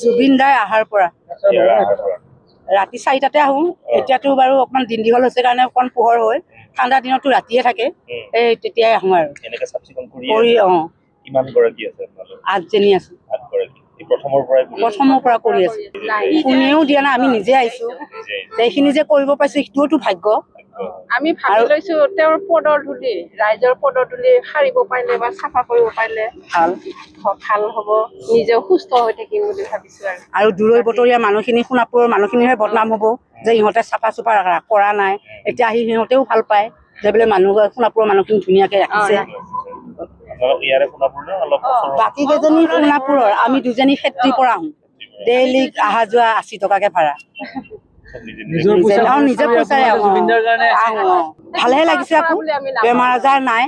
জুবিন দাই আহাৰ পৰা ৰাতি 4টাতে আহোঁ। এতিয়াতো বাৰু অকণমান দিন দীঘল হৈছে কাৰণে অকণমান পোহৰ হয়। ঠাণ্ডা দিনতো ৰাতিয়ে থাকে, এই তেতিয়াই আহোঁ আৰু এনেকে চাফ চিকুণ কৰি কিমান গৰাকী আছে আপোনালোক? 8জনী আছো। 8 গৰাকী প্ৰথমৰ পৰা কৰি আছো। কোনেও দিয়া নাই, আমি নিজে আহিছো। এইখিনি যে কৰিব পাইছো সেইটোওতো ভাগ্য। আমি ভাবি লৈছো তেওঁৰ পদৰ ধূলি, ৰাইজৰ পদৰ ধূলি সাৰিব পাৰিলে বা চাফা কৰিব পাৰিলে ভাল হ'ব, নিজেও সুস্থ হৈ থাকিম বুলি ভাবিছো। আৰু দূৰৈ বতৰীয়া মানুহখিনি, সোণাপুৰৰ মানুহখিনিহে বদনাম হ'ব যে ইহঁতে চাফা চুফা কৰা নাই। এতিয়া আহি সিহঁতেও ভাল পায় যে বোলে সোণাপুৰৰ মানুহখিনি ধুনীয়াকে ৰাখিছে। বাকী কেইজনী সোণাপুৰৰ, আমি 2জনী ক্ষেত্ৰীৰ পৰা আহোঁ। ডেইলি অহা যোৱা 80 টকাকে ভাড়া। নিজে পইচাৰে আহোঁ। ভালহে লাগিছে, আকৌ বেমাৰ আজাৰ নাই।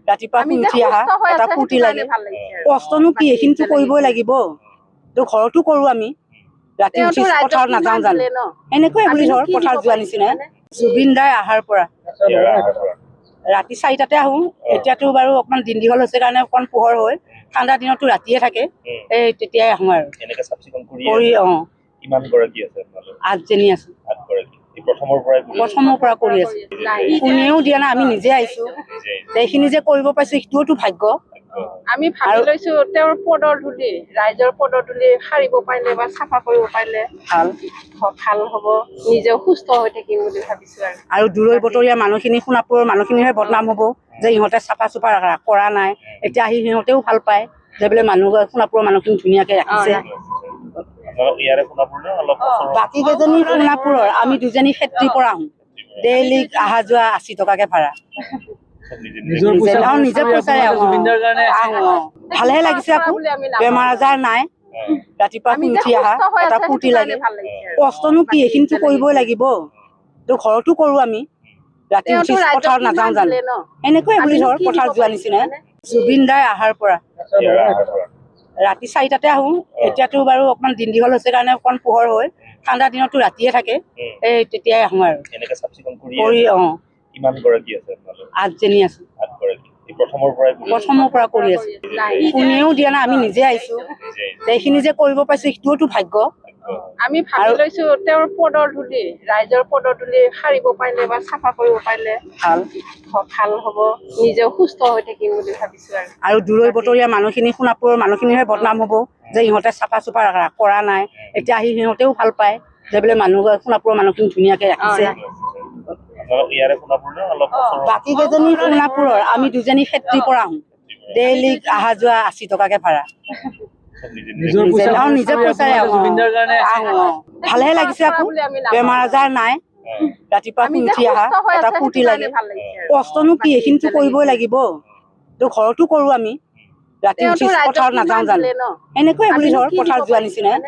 ৰাতিপুৱা শুই উঠি অহা এটা ফূৰ্তি লাগে। কষ্টনো কি, এইখিনিতো কৰিবই লাগিব। তো ঘৰতো কৰো আমি। ৰাতি উঠি পথাৰত নাযাওঁ জানো, এনেকুৱাই বুলি ধৰ পথাৰত যোৱা নিচিনাই। জুবিন দাই আহাৰ পৰা ৰাতি 4টাতে আহোঁ। এতিয়াতো বাৰু অকণমান দিন দীঘল হৈছে কাৰণে অকণমান পোহৰ হয়। ঠাণ্ডা দিনতো ৰাতিয়ে থাকে, এই তেতিয়াই আহোঁ আৰু কিমান গৰাকী আছে আপোনালোক? 8জনী আছো। 8 গৰাকী প্ৰথমৰ পৰা কৰি আছো। কোনেও দিয়া নাই, আমি নিজে আহিছো। এইখিনি যে কৰিব পাইছো সেইটোওতো ভাগ্য। আমি ভাবি লৈছো তেওঁৰ পদৰ ধূলি, ৰাইজৰ পদৰ ধূলি সাৰিব পাৰিলে বা চাফা কৰিব পাৰিলে ভাল হ'ব, নিজেও সুস্থ হৈ থাকিম বুলি ভাবিছো। আৰু দূৰৈ বতৰীয়া মানুহখিনি, সোণাপুৰৰ মানুহখিনিহে বদনাম হ'ব যে ইহঁতে চাফা চুফা কৰা নাই। এতিয়া আহি সিহঁতেও ভাল পায় যে বোলে সোণাপুৰৰ মানুহখিনি ধুনীয়াকে ৰাখিছে। বাকী কেইজনী সোণাপুৰৰ, আমি 2জনী ক্ষেত্ৰীৰ পৰা আহোঁ। ডেইলি অহা যোৱা 80 টকাকে ভাড়া। নিজে পইচাৰে আহোঁ। ভালহে লাগিছে, আকৌ বেমাৰ আজাৰ নাই। ৰাতিপুৱা শুই উঠি অহা এটা ফূৰ্তি লাগে। কষ্টনো কি, এইখিনিতো কৰিবই লাগিব। তো ঘৰতো কৰো আমি। ৰাতি উঠি পথাৰত নাযাওঁ জানো, এনেকুৱাই বুলি ধৰ পথাৰত যোৱা নিচিনাই। জুবিন দাই আহাৰ পৰা ৰাতি 4টাতে আহোঁ। এতিয়াতো বাৰু অকণমান দিন দীঘল হৈছে কাৰণে অকণমান পোহৰ হয়। ঠাণ্ডা দিনতো ৰাতিয়ে থাকে, এই তেতিয়াই আহোঁ আৰু কিমান গৰাকী আছে আপোনালোক? 8জনী আছো। 8 গৰাকী প্ৰথমৰ পৰা কৰি আছো। কোনেও দিয়া নাই, আমি নিজে আহিছো। এইখিনি যে কৰিব পাইছো সেইটোওতো ভাগ্য। আমি ভাবি লৈছো তেওঁৰ পদৰ ধূলি, ৰাইজৰ পদৰ ধূলি সাৰিব পাৰিলে বা চাফা কৰিব পাৰিলে ভাল হ'ব, নিজেও সুস্থ হৈ থাকিম বুলি ভাবিছো। আৰু দূৰৈ বতৰীয়া মানুহখিনি, সোণাপুৰৰ মানুহখিনিহে বদনাম হ'ব যে ইহঁতে চাফা চুফা কৰা নাই। এতিয়া আহি সিহঁতেও ভাল পায় যে বোলে সোণাপুৰৰ মানুহখিনি ধুনীয়াকে ৰাখিছে। বাকী কেইজনী সোণাপুৰৰ, আমি 2জনী ক্ষেত্ৰীৰ পৰা আহোঁ। ডেইলি অহা যোৱা 80 টকাকে ভাড়া। নিজে পইচাৰে আহোঁ। ভালহে লাগিছে, আকৌ বেমাৰ আজাৰ নাই। ৰাতিপুৱা শুই উঠি অহা এটা ফূৰ্তি লাগে। কষ্টনো কি, এইখিনিতো কৰিবই লাগিব। তো ঘৰতো কৰো আমি। ৰাতি উঠি পথাৰত নাযাওঁ জানো, এনেকুৱাই বুলি ধৰ পথাৰত যোৱা নিচিনাই।